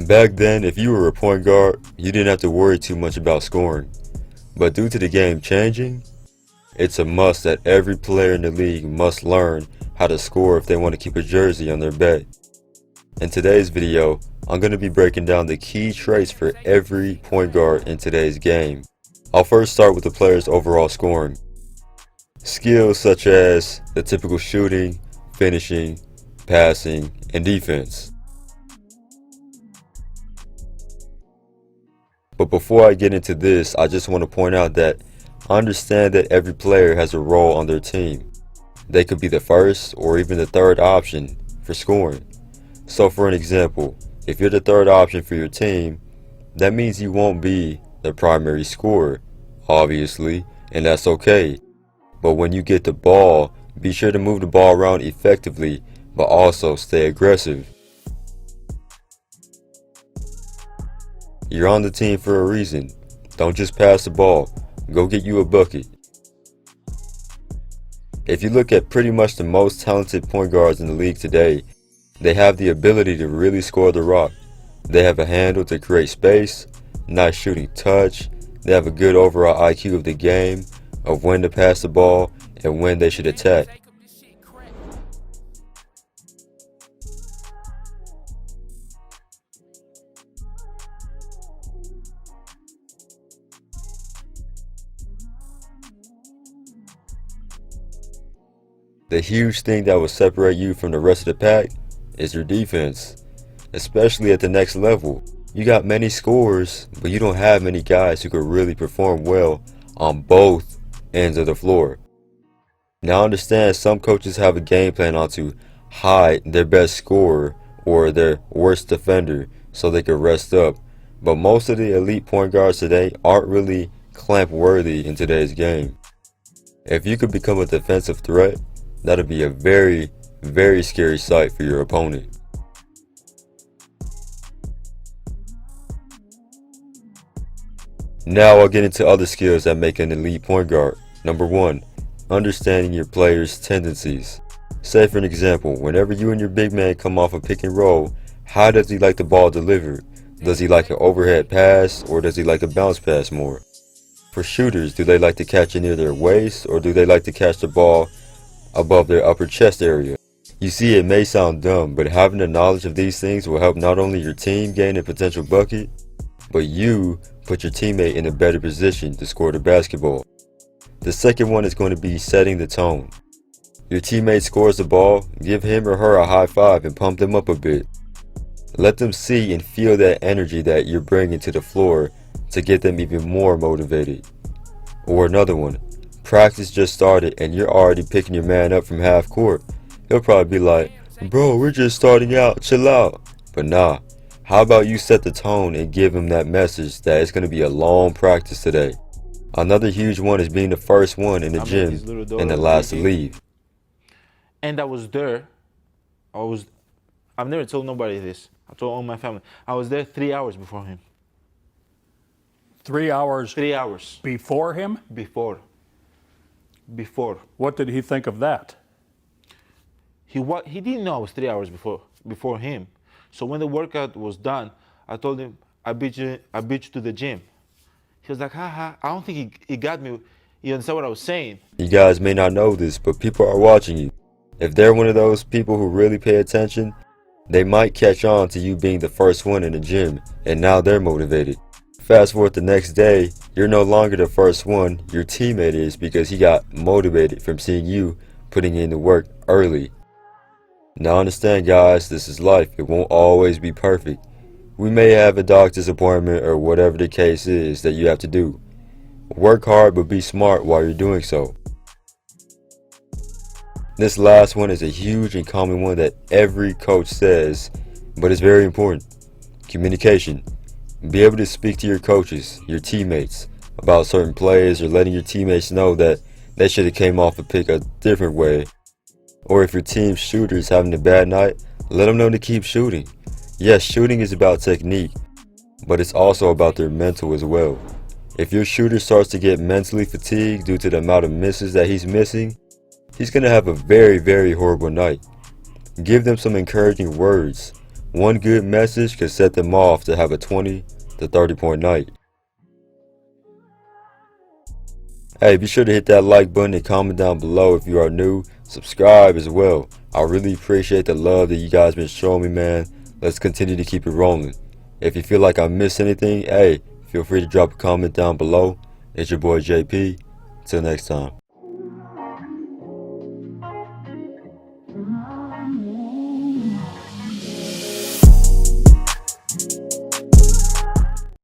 Back then, if you were a point guard, you didn't have to worry too much about scoring. But due to the game changing, it's a must that every player in the league must learn how to score if they want to keep a jersey on their back. In today's video, I'm going to be breaking down the key traits for every point guard in today's game. I'll first start with the player's overall scoring. Skills such as the typical shooting, finishing, passing, and defense. But before I get into this, I just want to point out that understand that every player has a role on their team. They could be the first or even the third option for scoring. So for an example, if you're the third option for your team, that means you won't be the primary scorer, obviously, and that's okay. But when you get the ball, be sure to move the ball around effectively, but also stay aggressive. You're on the team for a reason. Don't just pass the ball. Go get you a bucket. If you look at pretty much the most talented point guards in the league today, they have the ability to really score the rock. They have a handle to create space, nice shooting touch, they have a good overall IQ of the game, of when to pass the ball and when they should attack. The huge thing that will separate you from the rest of the pack is your defense, especially at the next level. You got many scorers, but you don't have many guys who could really perform well on both ends of the floor. Now understand, some coaches have a game plan on to hide their best scorer or their worst defender so they can rest up, but most of the elite point guards today aren't really clamp worthy in today's game. If you could become a defensive threat, that'll be a very, very scary sight for your opponent. Now I'll get into other skills that make an elite point guard. Number 1, understanding your player's tendencies. Say for an example, whenever you and your big man come off a pick and roll, how does he like the ball delivered? Does he like an overhead pass or does he like a bounce pass more? For shooters, do they like to catch it near their waist or do they like to catch the ball above their upper chest area? You see, it may sound dumb, but having the knowledge of these things will help not only your team gain a potential bucket, but you put your teammate in a better position to score the basketball. The second one is going to be setting the tone. Your teammate scores the ball, give him or her a high five and pump them up a bit. Let them see and feel that energy that you're bringing to the floor to get them even more motivated. Or another one, practice just started and you're already picking your man up from half court. He'll probably be like, bro, we're just starting out, chill out. But nah, how about you set the tone and give him that message that it's going to be a long practice today. Another huge one is being the first one in the gym and the last to leave. And I was there, I've never told nobody this, I told all my family, I was there 3 hours before him. 3 hours? 3 hours. Before him? Before. What did he think of that? He didn't know I was 3 hours before him. So when the workout was done, I told him, I beat you to the gym. He was like, haha, I don't think he got me. You understand what I was saying? You guys may not know this, but people are watching you. If they're one of those people who really pay attention, they might catch on to you being the first one in the gym, and now they're motivated. Fast forward the next day, you're no longer the first one, your teammate is, because he got motivated from seeing you putting in the work early. Now understand, guys, this is life. It won't always be perfect. We may have a doctor's appointment or whatever the case is that you have to do. Work hard, but be smart while you're doing so. This last one is a huge and common one that every coach says, but it's very important. Communication. Be able to speak to your coaches, your teammates, about certain plays, or letting your teammates know that they should have came off a pick a different way. Or if your team's shooter is having a bad night, let them know to keep shooting. Yes, shooting is about technique, but it's also about their mental as well. If your shooter starts to get mentally fatigued due to the amount of misses that he's missing, he's going to have a very, very horrible night. Give them some encouraging words. One good message could set them off to have a 20 to 30 point night. Hey, be sure to hit that like button and comment down below if you are new. Subscribe as well. I really appreciate the love that you guys been showing me, man. Let's continue to keep it rolling. If you feel like I missed anything, hey, feel free to drop a comment down below. It's your boy JP. Till next time.